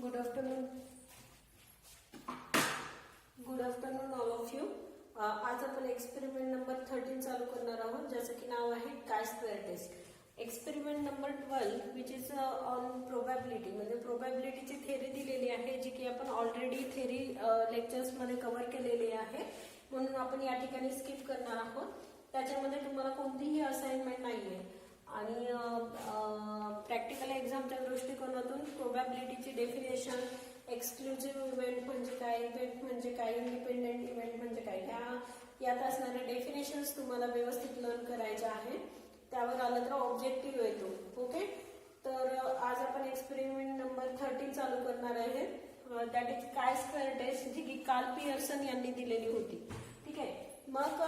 Good afternoon all of you. आज आपण experiment number 13 चालू करणार आहोत, ज्याचं की नाव आहे chi square test. Experiment number 12 which is on probability, म्हणजे प्रोबॅबिलिटीची थेरी दिलेली आहे, जी की आपण ऑलरेडी थेरी लेक्चर्समध्ये कव्हर केलेली आहे, म्हणून आपण या ठिकाणी स्किप करणार आहोत. त्याच्यामध्ये तुम्हाला कोणतीही असाइनमेंट नाही आहे आणि प्रॅक्टिकल एक्झामच्या दृष्टिकोनातून प्रोबॅबिलिटीची डेफिनेशन, एक्सक्लुझिव्ह इव्हेंट म्हणजे काय, इव्हेंट म्हणजे काय, इंडिपेंडेंट इव्हेंट म्हणजे काय, यात असणारे डेफिनेशन्स तुम्हाला व्यवस्थित लर्न करायचे आहे. त्यावर आलं तर ऑब्जेक्टिव्ह येतो. ओके, तर आज आपण एक्सपेरिमेंट नंबर 13 चालू करणार आहे. दॅट इज काय स्क्वेअर टेस्ट, जी की कार्ल पियर्सन यांनी दिलेली होती. ठीक आहे, मग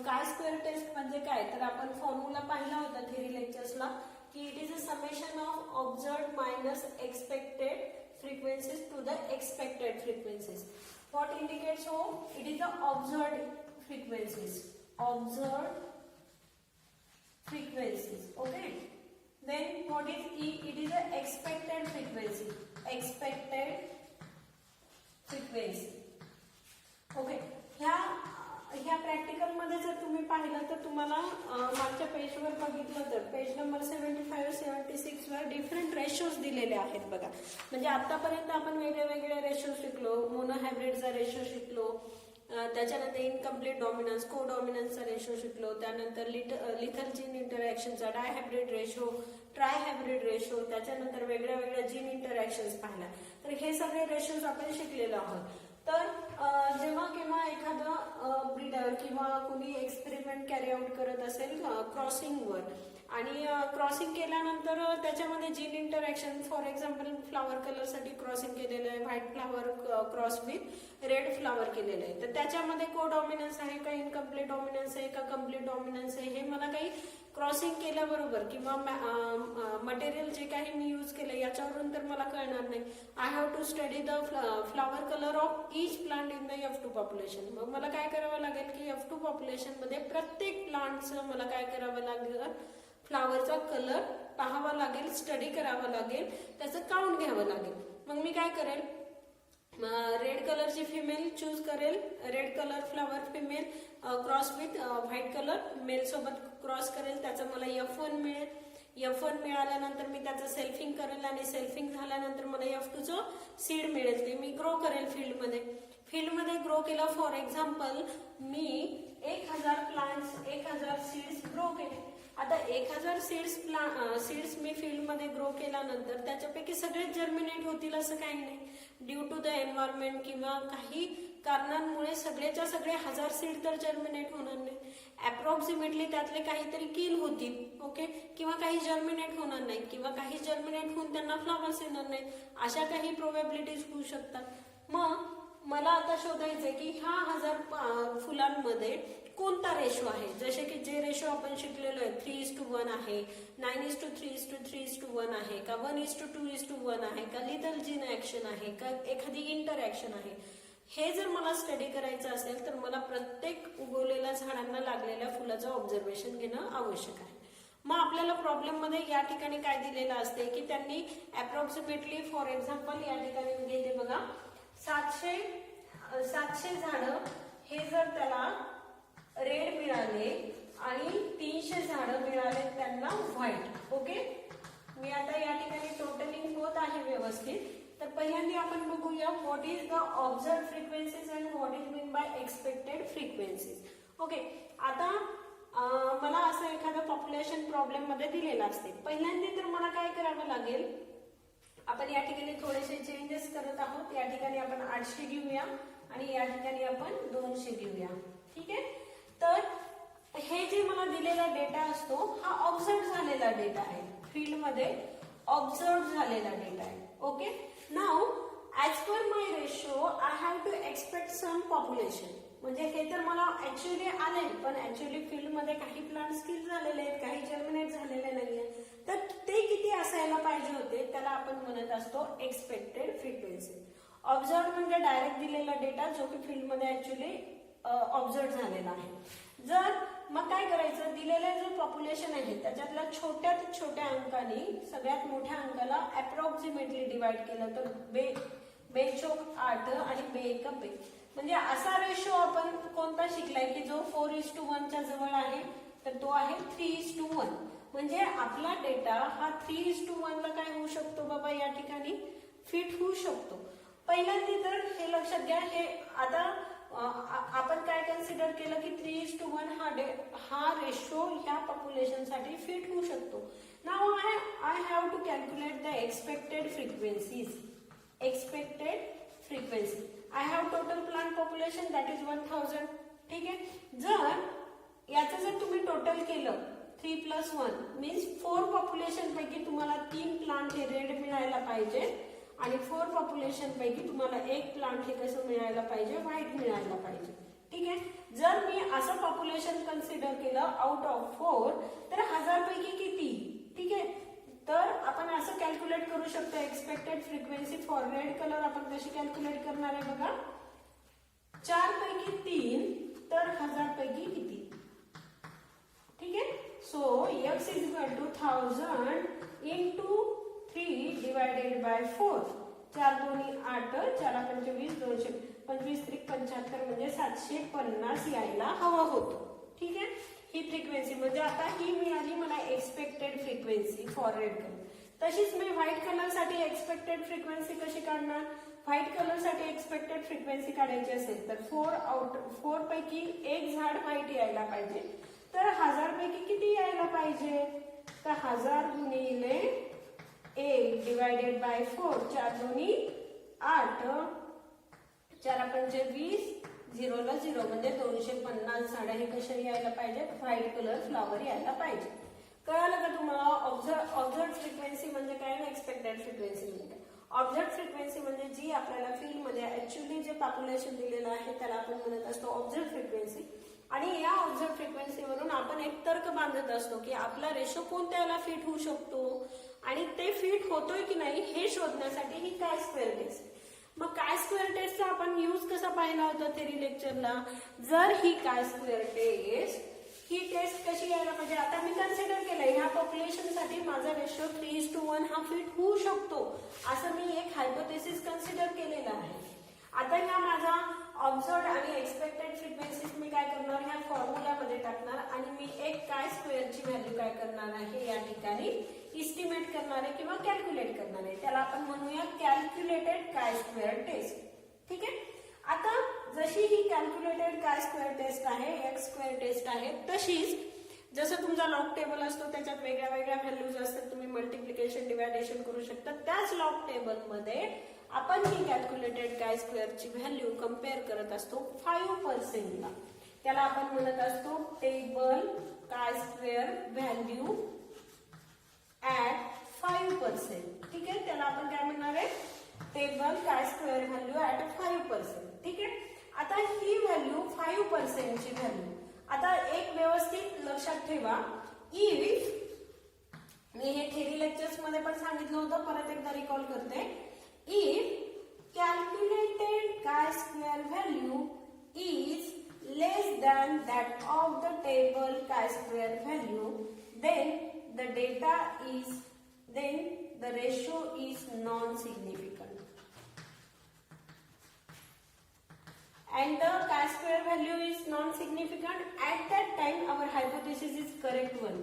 काय स्क्वेअर टेस्ट म्हणजे काय, तर आपण फॉर्म्युला पाहिला होता थेरी लेक्चर्सला की it is a summation of observed minus expected frequencies to the expected frequencies. What indicates so? It is the observed frequencies. Observed frequencies. Okay. Then what is E? It is the expected frequency. Expected frequency. Okay. ह्या practical मध्ये जर तुम्ही पाहिलं तर तुम्हाला मागच्या पेजवर बघितलं तर पेज नंबर 75-76 वर डिफरंट रेशोज दिलेले आहेत बघा. म्हणजे आतापर्यंत आपण वेगळे रेशो शिकलो, मोनोहायब्रिडचा रेशो शिकलो, त्याच्यानंतर इनकम्प्लीट डॉमिनन्स, को डॉमिनन्सचा रेशो शिकलो, त्यानंतर लिथल जीन इंटरॅक्शनचा डायहायब्रिड रेशो, ट्रायहायब्रिड रेशो, त्याच्यानंतर वेगळ्या जीन इंटरॅक्शन्स पाहिल्या. तर हे सगळे रेशोज आपण शिकलेलो आहोत. तर जेव्हा केव्हा एखादं ब्रीडर किंवा कोणी एक्सपेरिमेंट कॅरी आउट करत असेल क्रॉसिंगवर, आणि क्रॉसिंग केल्यानंतर त्याच्यामध्ये gene interaction, for example flower कलरसाठी क्रॉसिंग केलेलं आहे, white flower cross with red flower केलेलं आहे, तर त्याच्यामध्ये को डॉमिनन्स आहे का, इनकम्प्लीट डॉमिनन्स आहे का, कम्प्लीट डॉमिनन्स आहे, हे मला काही क्रॉसिंग केल्याबरोबर किंवा मटेरियल जे काही मी यूज केलं याच्यावरून तर मला कळणार नाही. I have to study the flower colour of each plant in the F2 population. मग मला काय करावं लागेल की F2 पॉप्युलेशन मध्ये प्रत्येक प्लांटचं मला काय करावं लागेल, फ्लावरचा कलर पाहावा लागेल, स्टडी करावा लागेल, त्याचं काउंट घ्यावं लागेल. मग मी काय करेल, रेड कलरची फिमेल चूज करेल, red colour flower female cross with white colour male सोबत क्रॉस करेल, त्याचं मला F1 मिळेल. F1 मिळाल्यानंतर मी त्याचं सेल्फिंग करेल आणि सेल्फिंग झाल्यानंतर मला F2चं सीड मिळेल, ते मी ग्रो करेल फील्डमध्ये ग्रो केलं. For example me 1000 plants, 1000 seeds grow केले. आता 1000 सीड्स मी फील्डमध्ये ग्रो केल्यानंतर त्याच्यापैकी सगळेच जर्मिनेट होतील असं काही नाही. ड्यू टू द एन्व्हायरमेंट किंवा काही कारणांमुळे सगळेच्या सगळे 1000 सीड तर जर्मिनेट होणार नाही. अप्रॉक्सिमेटली त्यातले काहीतरी किल होतील. ओके, किंवा काही जर्मिनेट होणार नाहीत, किंवा काही जर्मिनेट होऊन त्यांना फ्लावर्स येणार नाहीत, अशा काही प्रोबॅबिलिटीज होऊ शकतात. मग मला आता शोधायचंय की ह्या 1000 फुलांमध्ये कोणता रेशो आहे. जसे की जे रेशो आपण शिकलेलो आहे 3:1 आहे, 9:3:3:1 आहे का, 1:2:1 आहे का, लिथल जीन ऍक्शन आहे का, एखादी इंटरॅक्शन आहे. हे जर मला स्टडी करायचं असेल तर मला प्रत्येक उगवलेल्या झाडांना लागलेल्या फुलाचं ऑब्झर्वेशन घेणं आवश्यक आहे. मग आपल्याला प्रॉब्लेम मध्ये या ठिकाणी काय दिलेलं असते की त्यांनी अप्रॉक्सिमेटली, फॉर एक्झाम्पल या ठिकाणी गेले बघा 700 झाडं, हे जर त्याला रेड मिळाले आणि 300 झाडं मिळाले त्यांना व्हाईट. ओके, मी आता या ठिकाणी टोटलिंग होत आहे व्यवस्थित. तर पहिल्यांदा आपण बघूया what is the observe frequencies and what is mean by expected frequencies. Okay, आता मला असं एखादा पॉप्युलेशन प्रॉब्लेम मध्ये दिलेला असते. पहिल्यांदा तर मला काय करावं लागेल, आपण या ठिकाणी थोडेसे चेंजेस करत आहोत. या ठिकाणी आपण 800 घेऊया आणि या ठिकाणी आपण 200 घेऊया. ठीक आहे, तर हे जे मला दिलेला डेटा असतो हा ऑब्झर्व झालेला डेटा आहे, फील्डमध्ये ऑब्झर्व झालेला डेटा आहे. Okay, now as per my ratio I have to expect some population. म्हणजे हे तर मला ऍक्च्युअली आले, पण ऍक्च्युअली फील्डमध्ये काही प्लांट्स किल झालेले आहेत, काही जर्मिनेट झालेले नाहीये, तर ते किती असायला पाहिजे होते त्याला आपण म्हणत असतो एक्सपेक्टेड फ्रिक्वेन्सी. ऑब्झर्व म्हणजे डायरेक्ट दिलेला डेटा जो की फील्डमध्ये ऍक्च्युअली ऑब्झर्व झालेला आहे. जर मग काय करायचं, दिलेलं जो पॉप्युलेशन आहे त्याच्यातल्या छोट्यात छोट्या अंकाने सगळ्यात मोठ्या अंकाला अप्रॉक्सिमेटली डिवाइड केलं तर बे चोक 8 आणि बे एक बे. म्हणजे असा रेशो आपण कोणता शिकलाय की जो 4:1 च्या जवळ आहे, तर तो आहे 3:1. म्हणजे आपला डेटा हा 3:1 ला काय होऊ शकतो बाबा, या ठिकाणी फिट होऊ शकतो. पहिल्यांदा तर हे लक्षात घ्या, हे आता आपण काय कन्सिडर केलं की 3:1 हा रेशो ह्या पॉप्युलेशन साठी फिट होऊ शकतो. Now I have to calculate the expected frequencies. Expected frequency, I have total plant population that is 1000. ठीक आहे, याचं जर तुम्ही टोटल केलं 3 + 1 मीन्स 4 पॉप्युलेशन पैकी तुम्हाला 3 प्लांट हे रेड मिळायला पाहिजे आणि 4 पॉप्युलेशन पैकी तुम्हाला 1 प्लांट हे कसं मिळायला पाहिजे, व्हाईट मिळायला पाहिजे. ठीक आहे, जर मी असं पॉप्युलेशन कन्सिडर केलं आउट ऑफ 4 तर 1000 पैकी किती. ठीक आहे, तर आपण असं कॅल्क्युलेट करू शकतो expected frequency for red colour. आपण कशी कॅल्क्युलेट करणार आहे बघा, 4 पैकी 3 तर 1000 पैकी किती. ठीक आहे, so x = 1000 into 3 divided by 4. 4 2 8, 4 5 20, 200, 25 3 75 म्हणजे 750 यायला हवा होतो. ठीक आहे, ही फ्रिक्वेन्सी म्हणजे आता ही मिळाली मला expected frequency for red colour. तशीच मी व्हाईट कलर साठी एक्सपेक्टेड फ्रिक्वेन्सी कशी काढणार. व्हाईट कलर साठी एक्सपेक्टेड फ्रिक्वेन्सी काढायची असेल तर 4 पैकी 1 झाड व्हाईट यायला पाहिजे, तर 1000 पैकी किती यायला पाहिजे, तर 1000 गुणिले 1 डिवायडेड बाय 4. 4 2 8, 4 5 20, 0 ला 0 म्हणजे 250 झाडं हे कसे यायला पाहिजे, व्हाईट कलर फ्लॉवर यायला पाहिजे. कळालं का तुम्हाला. ऑब्झर्व फ्रिक्वेन्सी म्हणजे काय आणि एक्सपेक्टेड फ्रिक्वेन्सी म्हणजे काय. ऑब्झर्व फ्रिक्वेन्सी म्हणजे जी आपल्याला फील्डमध्ये ऍक्च्युअली जे पॉप्युलेशन दिलेलं आहे त्याला आपण म्हणत असतो ऑब्झर्व फ्रिक्वेन्सी. आणि या ऑब्झर्व फ्रिक्वेन्सीवरून आपण एक तर्क बांधत असतो की आपला रेशो कोणत्याला फिट होऊ शकतो आणि ते फिट होतोय की नाही हे शोधण्यासाठी ही काय स्क्वेअर टेस्ट. मग काय स्क्वेअर टेस्टचा आपण यूज कसा पाहिला होता थेरी लेक्चरला. जर ही काय स्क्वेअर टेस्ट ही टेस्ट कशी यायला पाहिजे, आता मी कन्सिडर केलंय ह्या पॉप्युलेशन साठी माझा रेशो 3:1 हा फिट होऊ शकतो असं मी एक हायपोथेसिस कन्सिडर केलेला आहे. आता ह्या माझा ऑब्झर्व्ड आणि एक्सपेक्टेड फ्रिक्वेन्सीज मी काय करणार, ह्या फॉर्म्युलामध्ये टाकणार आणि मी एक काय स्क्वेअरची व्हॅल्यू काय करणार आहे या ठिकाणी इस्टिमेट करणार आहे किंवा कॅल्क्युलेट करणार आहे. त्याला आपण म्हणूया कॅल्क्युलेटेड काय स्क्वेअर टेस्ट. ठीक आहे, आता जशी ही कॅल्क्युलेटेड काय स्क्वेअर टेस्ट आहे, एक्स स्क्वेअर टेस्ट आहे, तशीच जसं तुमचा लॉग टेबल असतो त्याच्यात वेगळ्या वेगळ्या व्हॅल्यूज असतात, तुम्ही मल्टिप्लिकेशन डिवायडेशन करू शकता. त्याच लॉग टेबलमध्ये आपण ही कॅल्क्युलेटेड काय स्क्वेअरची व्हॅल्यू कम्पेअर करत असतो 5% ला. त्याला आपण म्हणत असतो table chi square value at 5%. ठीक आहे, त्याला आपण काय म्हणणार आहे, table chi square value at 5%. ठीक आहे, आता ही व्हॅल्यू 5% ची व्हॅल्यू. आता एक व्यवस्थित लक्षात ठेवा, इफ मी हे थेरी लेक्चर्स मध्ये पण सांगितलं होतं, परत एकदा रिकॉल करते. If calculated chi square value is less than that of the table chi square value, then the ratio is non-significant. And the chi-square value is non-significant. At that time, our hypothesis is correct one.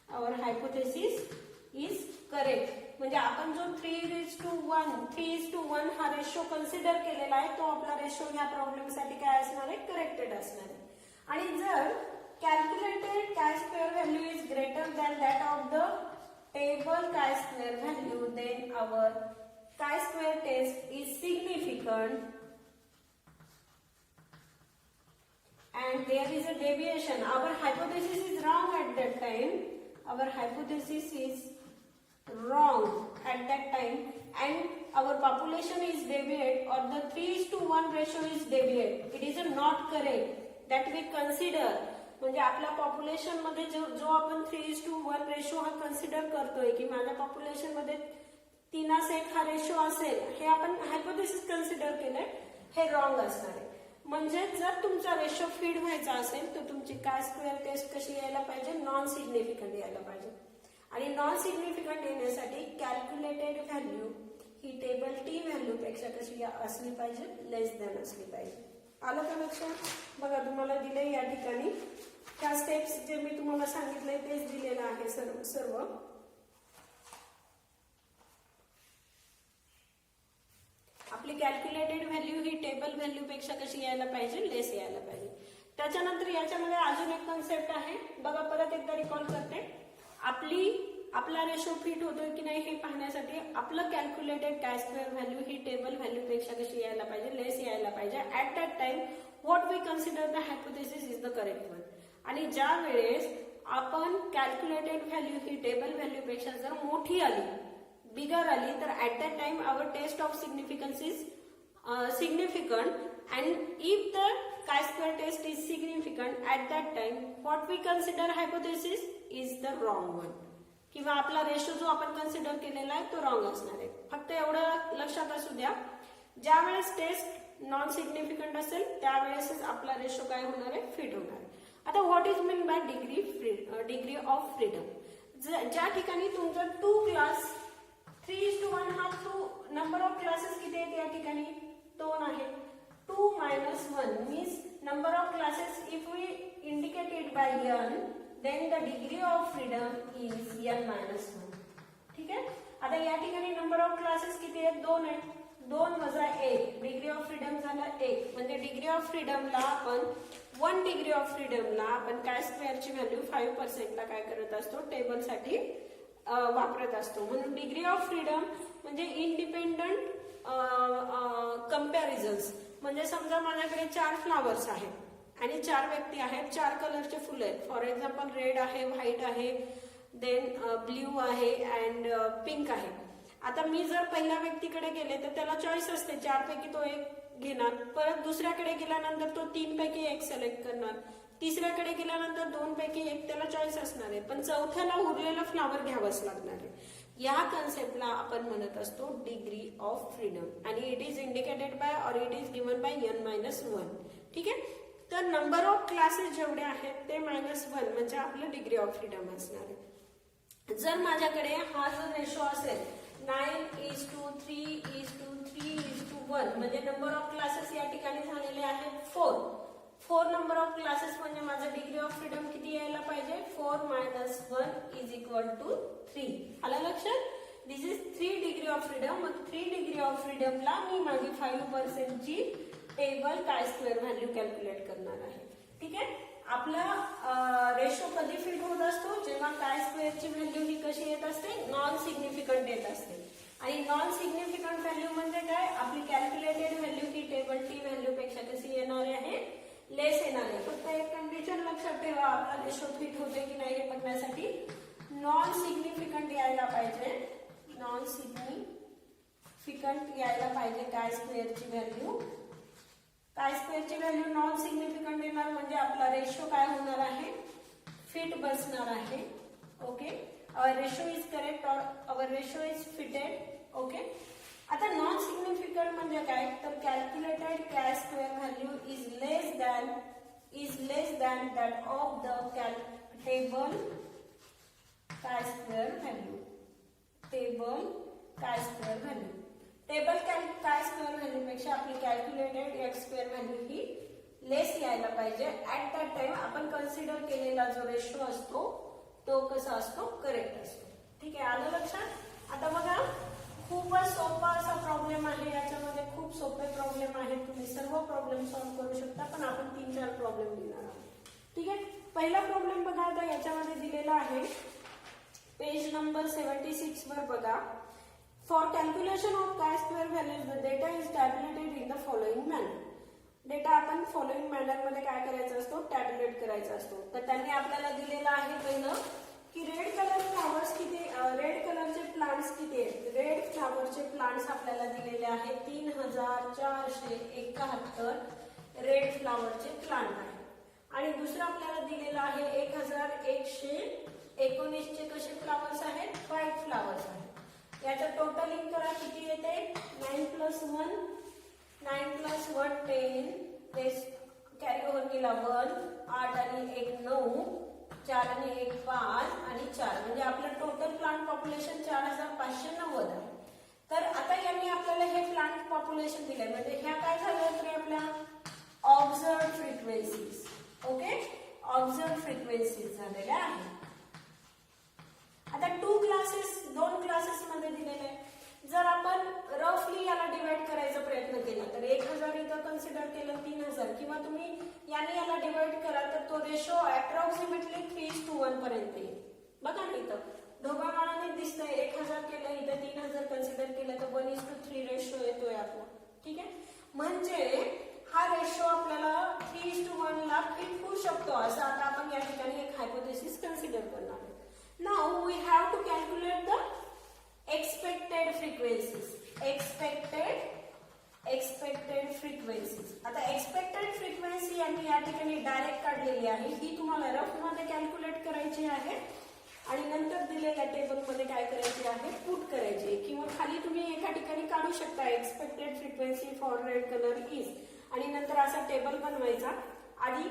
Our hypothesis is correct. म्हणजे आपण जो 3:1 हा ratio consider केलेला आहे तो आपला ratio ह्या problem साठी काय असणार आहे, करेक्टेड असणार आहे. आणि जर calculated chi-square value is greater than that of the table chi-square value, then our chi-square test is significant and there is a deviation. Our hypothesis is wrong at that time. Our hypothesis is wrong at that time and our population is deviate or the 3:1 ratio is deviate. It is not correct that we consider. म्हणजे आपल्या population मध्ये जो आपण 3:1 ratio हा consider करतोय की माझ्या population मध्ये 3:1 हा रेशो असेल, हे आपण हायपोथेसिस कन्सिडर केलंय, हे रॉंग असणार आहे. म्हणजे जर तुमचा रेशो फीड व्हायचा असेल तर तुमची काय स्क्वेअर टेस्ट कशी यायला पाहिजे, नॉन सिग्निफिकंट यायला पाहिजे. आणि नॉन सिग्निफिकंट येण्यासाठी कॅल्क्युलेटेड व्हॅल्यू ही टेबल टी व्हॅल्यू पेक्षा कशी असली पाहिजे, लेस दॅन असली पाहिजे. आलं का लक्षात? बघा तुम्हाला दिले या ठिकाणी त्या स्टेप्स जे मी तुम्हाला सांगितले तेच दिलेलं आहे सर्व. आपली कॅल्क्युलेटेड व्हॅल्यू ही टेबल व्हॅल्यू पेक्षा कशी यायला पाहिजे, लेस यायला पाहिजे. त्याच्यानंतर याच्यामध्ये अजून एक कन्सेप्ट आहे बघा, परत एकदा रिकॉल करते. आपला रेशो फिट होतोय की नाही हे पाहण्यासाठी आपलं कॅल्क्युलेटेड काय स्क्वेअर व्हॅल्यू ही टेबल व्हॅल्यू पेक्षा कशी यायला पाहिजे, लेस यायला पाहिजे. At that time what we consider the hypothesis is the correct one. आणि ज्या वेळेस आपण कॅल्क्युलेटेड व्हॅल्यू ही टेबल व्हॅल्यू पेक्षा जर मोठी आली, बिगर आली, तर at that time our test of significance is significant, and if the chi-square test is significant at that time what we consider hypothesis is the wrong one. किंवा आपला ratio जो आपण कन्सिडर केलेला आहे तो रॉंग असणार आहे. फक्त एवढं लक्षात असू द्या, ज्या वेळेस टेस्ट नॉन सिग्निफिकंट असेल त्यावेळेस आपला रेशो काय होणार आहे, फिट होणार आहे. आता what is mean by degree of freedom. ज्या ठिकाणी तुमचा 2 क्लास 3:1 हा नंबर ऑफ क्लासेस किती आहेत या ठिकाणी, 2 आहे. 2 - 1 means number of classes if we indicate it by n then the degree of freedom is n - 1. ठीक आहे. आता या ठिकाणी नंबर ऑफ क्लासेस किती आहेत, 2 आहेत. 2 वजा 1 डिग्री ऑफ फ्रीडम झाला 1. म्हणजे डिग्री ऑफ फ्रीडमला आपण 1 डिग्री ऑफ फ्रीडमला आपण काय स्क्वेअरची व्हॅल्यू 5% ला काय करत असतो, टेबलसाठी वापरत असतो. म्हणून डिग्री ऑफ फ्रीडम म्हणजे इंडिपेंडंट कंपॅरिझन्स. म्हणजे समजा माझ्याकडे 4 फ्लावर्स आहेत आणि 4 व्यक्ती आहेत, 4 कलरचे फुलं आहेत. फॉर एक्झाम्पल रेड आहे, व्हाईट आहे, देन ब्ल्यू आहे अँड पिंक आहे. आता मी जर पहिल्या व्यक्तीकडे गेले तर त्याला चॉईस असते, 4 पैकी तो एक घेणार. परत दुसऱ्याकडे गेल्यानंतर तो 3 पैकी 1 सिलेक्ट करणार. तिसऱ्याकडे गेल्यानंतर 2 पैकी 1 त्याला चॉईस असणार आहे, पण चौथ्याला उरलेला फ्लावर घ्यावाच लागणार आहे. या कन्सेप्टला आपण म्हणत असतो डिग्री ऑफ फ्रीडम, आणि इट इज इंडिकेटेड बाय और it is given by n - 1. ठीक आहे. तर नंबर ऑफ क्लासेस जेवढे आहेत ते -1 म्हणजे आपलं डिग्री ऑफ फ्रीडम असणार आहे. जर माझ्याकडे हा जर रेशो असेल 9:3:3:1 म्हणजे नंबर ऑफ क्लासेस या ठिकाणी झालेले आहेत 4 नंबर ऑफ क्लासेस म्हणजे माझं डिग्री ऑफ फ्रीडम किती यायला पाहिजे, 4 - 1 = 3. आलं लक्षात? दिस इज 3 डिग्री ऑफ फ्रीडम. मग 3 डिग्री ऑफ फ्रीडमला मी माझी 5% ची table chi square value calculate करणार आहे. ठीक आहे. आपला रेशो कधी फिट होत असतो, जेव्हा काय स्क्वेअरची व्हॅल्यू ही कशी येत असते, नॉन सिग्निफिकंट येत असते. आणि नॉन सिग्निफिकंट व्हॅल्यू म्हणजे काय, आपली कॅल्क्युलेटेड व्हॅल्यू ही टेबल टी व्हॅल्यू पेक्षा कशी येणार आहे, लेस येणार आहे. फक्त एक कंडिशन लक्षात ठेवा, आपला रेशो फिट होते की नाही हे बघण्यासाठी नॉन सिग्निफिकंट यायला पाहिजे. नॉन सिग्निफिकंट यायला पाहिजे काय स्क्वेअरची व्हॅल्यू. काय स्क्वेअरची व्हॅल्यू नॉन सिग्निफिकंट येणार म्हणजे आपला रेशो काय होणार आहे, फिट बसणार आहे. Okay. Our ratio is correct और our ratio is fitted. Okay. आता नॉन सिग्निफिकंट म्हणजे काय, तर calculated chi square value is less than that of the table chi square value. Table chi square value. Table chi square value पेक्षा आपली calculated X square value ही less यायला पाहिजे. At that time आपण consider केलेला जो ratio असतो तो कसा असतो, करेक्ट असतो. ठीक आहे. आलं लक्षात? आता बघा खूपच सोपा असा प्रॉब्लेम आहे, याच्यामध्ये खूप सोपे प्रॉब्लेम आहेत, तुम्ही सर्व प्रॉब्लेम सॉल्व्ह करू शकता, पण आपण 3-4 प्रॉब्लेम लिहिणार आहोत. ठीक आहे. पहिला प्रॉब्लेम बघा, आता याच्यामध्ये दिलेला आहे पेज नंबर 76 वर बघा. फॉर कॅल्क्युलेशन ऑफ काय square values the data is tabulated in the following manner. Data आपण फॉलोइंग मॅनर मध्ये काय करायचा असतो, टॅब्युलेट करायचा असतो. तर त्यांनी आपल्याला दिलेलं आहे पहिलं की रेड कलर फ्लावर्स किती, रेड कलरचे प्लांट्स किती आहेत. रेड फ्लावरचे प्लांट्स आपल्याला दिलेले आहेत 3471 रेड फ्लावरचे प्लांट आहेत. आणि दुसरं आपल्याला दिलेलं आहे 1119 चे कसे फ्लावर्स आहेत, व्हाईट फ्लावर्स आहेत. याचं टोटलिंग करा किती येते, 9 + 1 10 कॅरी ओव्हर केला 1, 8 आणि 1 9, 4 आणि 1 5 आणि 4 म्हणजे आपलं टोटल प्लांट पॉप्युलेशन 4590 आहे. तर आता यांनी आपल्याला हे प्लांट पॉप्युलेशन दिलंय म्हणजे ह्या काय झाल्या तरी आपल्या ऑब्झर्व्ड फ्रिक्वेन्सीज. ओके, ऑब्झर्व्ड फ्रिक्वेन्सीज झालेल्या आहेत. आता दोन क्लासेस मध्ये दिलेले आहे. जर आपण रफली याला डिवाइड करायचा प्रयत्न केला तर 1000 इथं कन्सिडर केलं 3000 किंवा तुम्ही याला डिवाइड करा तर तो रेशो अप्रॉक्सिमेटली 3:1 पर्यंत येईल. बघा ना इथं ढोबळमानाने दिसतंय 1000 केलं इथं 3000 कन्सिडर केलं तर 1:3 रेशो येतोय आपला. ठीक आहे, म्हणजे हा रेशो आपल्याला 3:1 ला फिट होऊ शकतो असं आता आपण या ठिकाणी एक हायपोथेसिस कन्सिडर करणार आहोत. Now we have to calculate the expected frequencies. expected frequencies. आता expected frequency यांनी या ठिकाणी डायरेक्ट काढलेली आहे. ही तुम्हाला रफ मध्ये कॅल्क्युलेट करायची आहे आणि नंतर दिलेल्या टेबल मध्ये काय करायची आहे पुट करायची किंवा खाली तुम्ही एका ठिकाणी काढू शकता expected frequency for red colour is आणि नंतर असा टेबल बनवायचा. आधी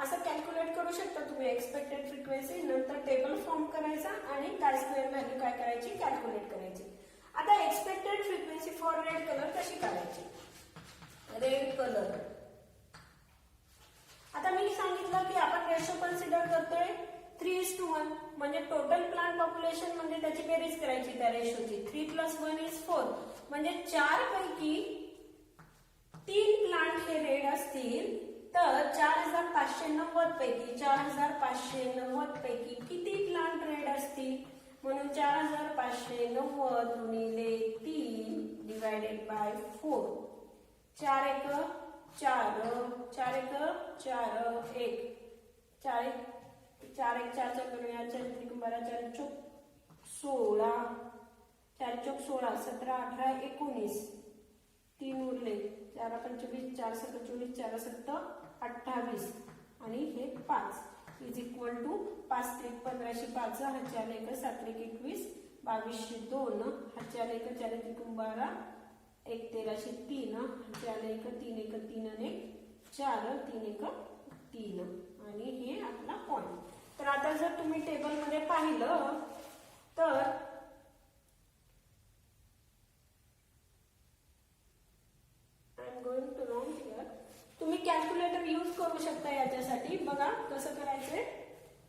असं कॅल्क्युलेट करू शकता तुम्ही एक्सपेक्टेड फ्रिक्वेन्सी नंतर टेबल फॉर्म करायचा आणि काय स्क्वेअर व्हॅल्यू काय करायची कॅल्क्युलेट करायची. आता expected frequency for red colour कशी काढायची. रेड कलर आता मी सांगितलं की आपण रेशो कन्सिडर करतोय 3:1 म्हणजे टोटल प्लांट पॉप्युलेशन म्हणजे त्याची बेरीज करायची त्या रेशोची. 3 + 1 = 4 म्हणजे 4 पैकी 3 प्लांट हे रेड असतील तर 4590 पैकी किती प्लांट रेड असतील म्हणून 4590 गुणिले 3 डिवाइडेड बाय 4. 4 1 4 4 1 4 1 4 1 4 करूया 4 3 12 4 चौक 16 4 चौक 16 17 18 19 3 उरले 4 25 4 7 24 4 7 28 आणि हे 5 इज इक्वल टू 5 3 15 5 4 1 7 1 21 22 2 4 1 4 3 12 1 13 3 4 1 3 1 3 आणि 4 3 1 3 आणि हे आपला पॉइंट. तर आता जर तुम्ही टेबल मध्ये पाहिलं तर तुम्ही कॅल्क्युलेटर यूज करू शकता याच्यासाठी. बघा कसं करायचंय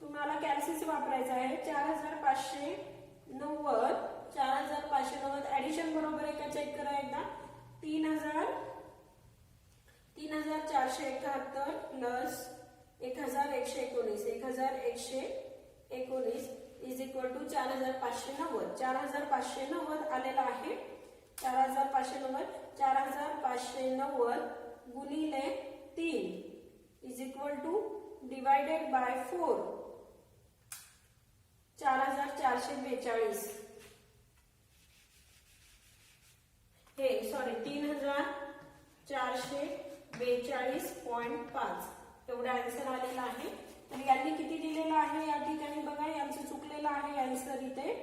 तुम्हाला कॅल्सीस वापरायचं आहे. 4590 ऍडिशन बरोबर आहे का चेक करा एकदा. 3471 प्लस 1119 इज इक्वल टू 4590. 4590 आलेला आहे. 4590 गुणिले 3 is equal two divided by 4 4442 हे सॉरी 3442.5 एवढा आन्सर आलेला आहे. तर यांनी किती दिलेलं आहे या ठिकाणी बघा यांचं चुकलेलं आहे आन्सर इथे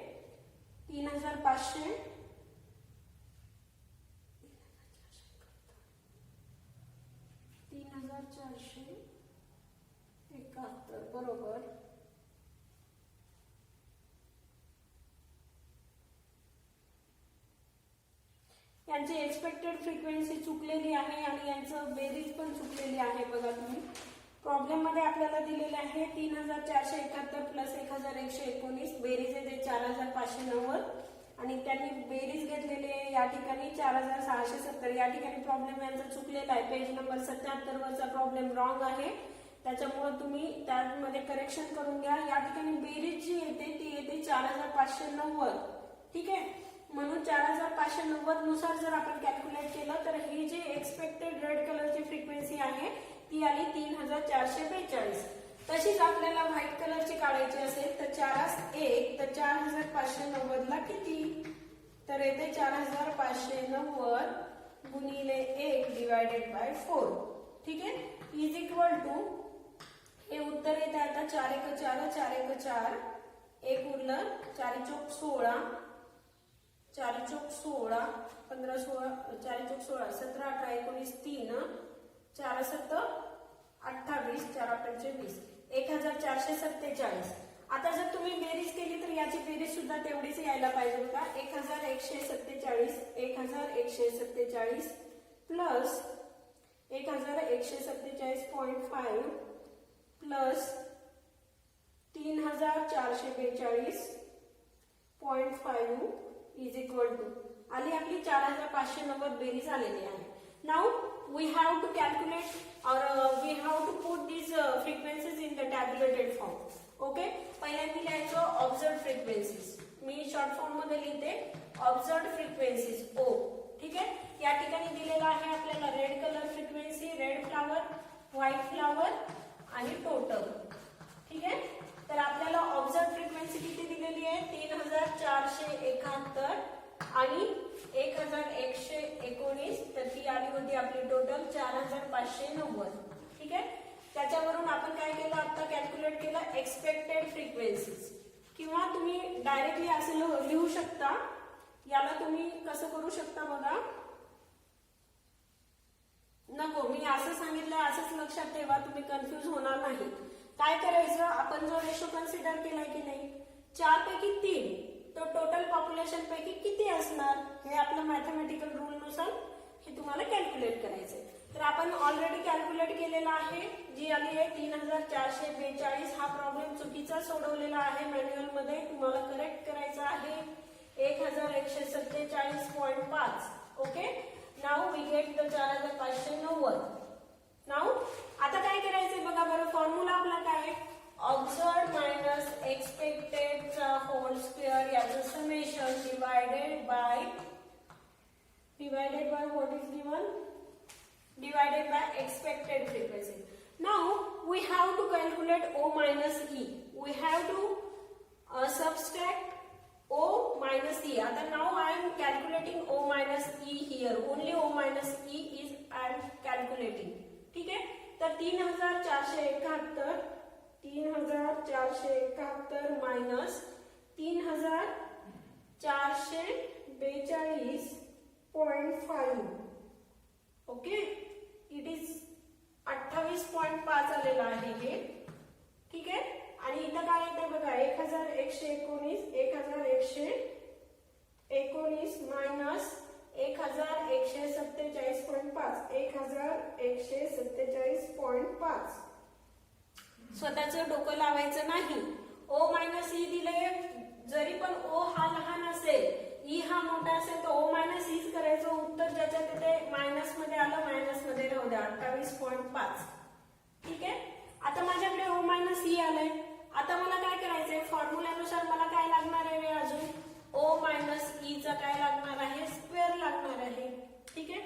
3500 3471 बरोबर. यांची एक्सपेक्टेड फ्रिक्वेन्सी चुकलेली आहे आणि यांचं बेरीज पण चुकलेली आहे. बघा तुम्ही प्रॉब्लेम मध्ये आपल्याला दिलेले आहे 3471 प्लस 1119 बेरीज आहे ते 4590 आणि त्यांनी बेरीज घेतलेली आहे या ठिकाणी 4670. या ठिकाणी प्रॉब्लेम यांचा चुकलेला आहे. पेज नंबर 77 वरचा प्रॉब्लेम रॉंग आहे त्याच्यामुळे तुम्ही त्यामध्ये करेक्शन करून घ्या. या ठिकाणी बेरीज जी येते ती येते 4590. ठीक आहे, म्हणून 4590 नुसार जर आपण कॅल्क्युलेट केलं तर ही जी एक्सपेक्टेड रेड कलरची फ्रिक्वेन्सी आहे ती आली 3442. तशीच आपल्याला व्हाईट कलरची काढायची असेल तर 4 तर 4590 ला किती तर येते 4590 गुणिले 1 डिवाइडेड बाय 4. ठीक आहे, इज इक्वल टू हे उत्तर येते आता 4 1 4 4 1 4 1 उरलं 4 चौक 16 4 चौक 16 15 16 4 चौक 16 17 18 19 3 4 7 28, 4 5 20, 1447. आता जर तुम्ही बेरीज केली तर याची बेरीज सुद्धा तेवढीच यायला पाहिजे बघा. 1147, 1147 plus 1147.5 plus 3442.5 is equal to आली आपली 4590 बेरीज आलेली आहे. Now we have to calculate or we have to put these frequencies in the tabulated form. Okay, पहिल्यांदा लिहायचं ऑब्झर्व्ड फ्रिक्वेन्सीज. मी शॉर्ट फॉर्म मध्ये लिहिते ऑब्झर्व्ड फ्रिक्वेन्सीज ओ. ठीक आहे, या ठिकाणी दिलेला आहे आपल्याला red colour frequency, red flower, white flower आणि टोटल. ठीक आहे, तर आपल्याला ऑब्झर्व्ड फ्रिक्वेन्सी किती दिलेली आहे 3471 आणि 1119, तर ती आली होती आपली टोटल 4590. ठीक आहे, त्याच्यावरून आपण काय केलं आता कॅल्क्युलेट केलं एक्सपेक्टेड फ्रिक्वेन्सीज, किंवा तुम्ही डायरेक्टली असं लिहू शकता. याला तुम्ही कसं करू शकता बघा. नको, मी असं सांगितलं असंच लक्षात ठेवा, तुम्ही कन्फ्युज होणार नाही. काय करायचं, आपण जो रेशो कन्सिडर केलाय की नाही 4 पैकी 3, तो टोटल पॉप्युलेशन पैकी किती असणार हे आपलं मॅथमॅटिकल रूल नुसार हे तुम्हाला कॅल्क्युलेट करायचंय. तर आपण ऑलरेडी कॅल्क्युलेट केलेला आहे, जी आली आहे 3442. हा प्रॉब्लेम चुकीचा सोडवलेला आहे मॅन्युअल मध्ये, तुम्हाला करेक्ट करायचा आहे 1147.5. Okay, now we get the 4590. Now आता काय करायचंय बघा बरं, फॉर्म्युला आपला काय ऑब्झर्व्ड मायनस एक्सपेक्टेड चा होल स्क्वेअर याचं summation divided by what is given, divided by expected frequency. Now we have to calculate O minus E. We have to subtract O minus E. Now I am calculating O minus E here. Only O minus E is I am calculating. ठीक है, तर 3471 minus 3442.5. Okay, it is 28.5 आलेला आहे हे. ठीक आहे, आणि इथं काय येते बघा 1119 मायनस 1147.5 1147.5. स्वतःचं डोकं लावायचं नाही. ओ मायनस ई दिले, जरी पण ओ हा लहान असेल ई हा मोठा असेल तर ओ मायनस ईच करायचं. उत्तर ज्याच्या तिथे मायनस मध्ये आलं मायनस मध्ये राहू द्या 28.5. ठीक आहे, आता माझ्याकडे ओ मायनस ई आलंय. आता मला काय करायचंय, फॉर्म्युल्यानुसार मला काय लागणार आहे अजून ओ मायनस ई चा काय लागणार आहे स्क्वेअर लागणार आहे. ठीक आहे,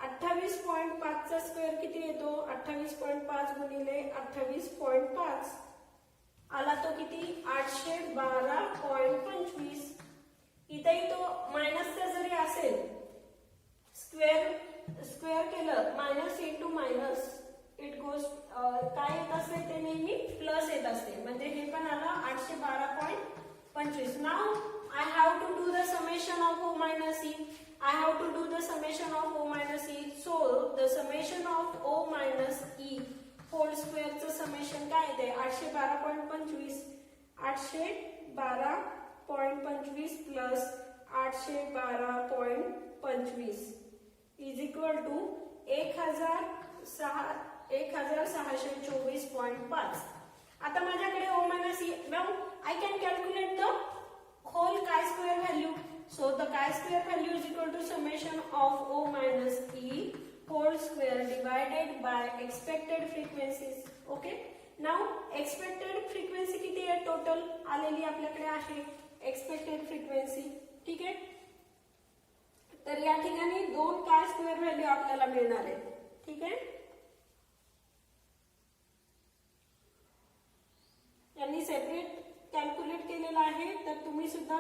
28.5 चा स्क्वेअर किती येतो 28.5 गुणिले 28.5 आला तो किती 812.25. इथेही तो मायनसचा जरी असेल स्क्वेअर केलं minus into minus it goes काय येत असते ते नेहमी प्लस येत असते, म्हणजे हे पण आलं 812.25. Now I have to do the summation of O minus E. I have to do the summation of O minus E. So the summation of O minus E whole square चं summation काय येते 812.25 812.25 plus 812.25 is equal to 1624.5. आता माझ्याकडे O minus E. Now I can calculate the whole chi-square value. So the chi-square value is equal to summation of O minus E whole square divided by expected frequencies. Okay. Now expected frequency किती आहे total आलेली आपल्याकडे आहे expected frequency. ठीक आहे, तर या ठिकाणी 2 chi-square व्हॅल्यू आपल्याला मिळणार आहे. ठीक आहे, यांनी सेपरेट कॅल्क्युलेट केलेला आहे, तर तुम्ही सुद्धा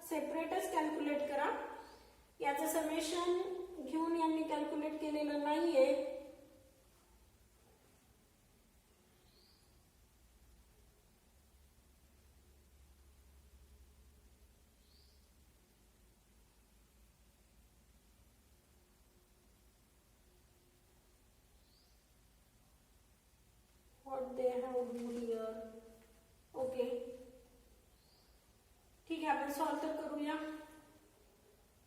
सेपरेटच कॅल्क्युलेट करा. याचं समेशन घेऊन यांनी कॅल्क्युलेट केलेलं नाहीये. to do here. ओके, ठीक आहे, आपण सॉल्व तर करूया.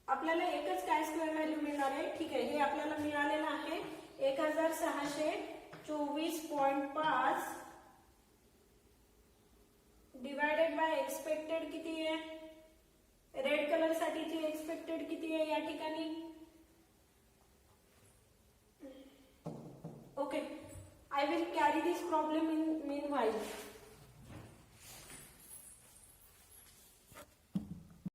आपल्याला एकच काय स्क्वेअर व्हॅल्यू मिळणार आहे. ठीक आहे, हे आपल्याला मिळालेलं आहे 1624.5 डिवायडेड बाय एक्सपेक्टेड किती आहे, रेड कलर साठीची एक्सपेक्टेड किती आहे या ठिकाणी. Okay, I will carry this problem in meanwhile.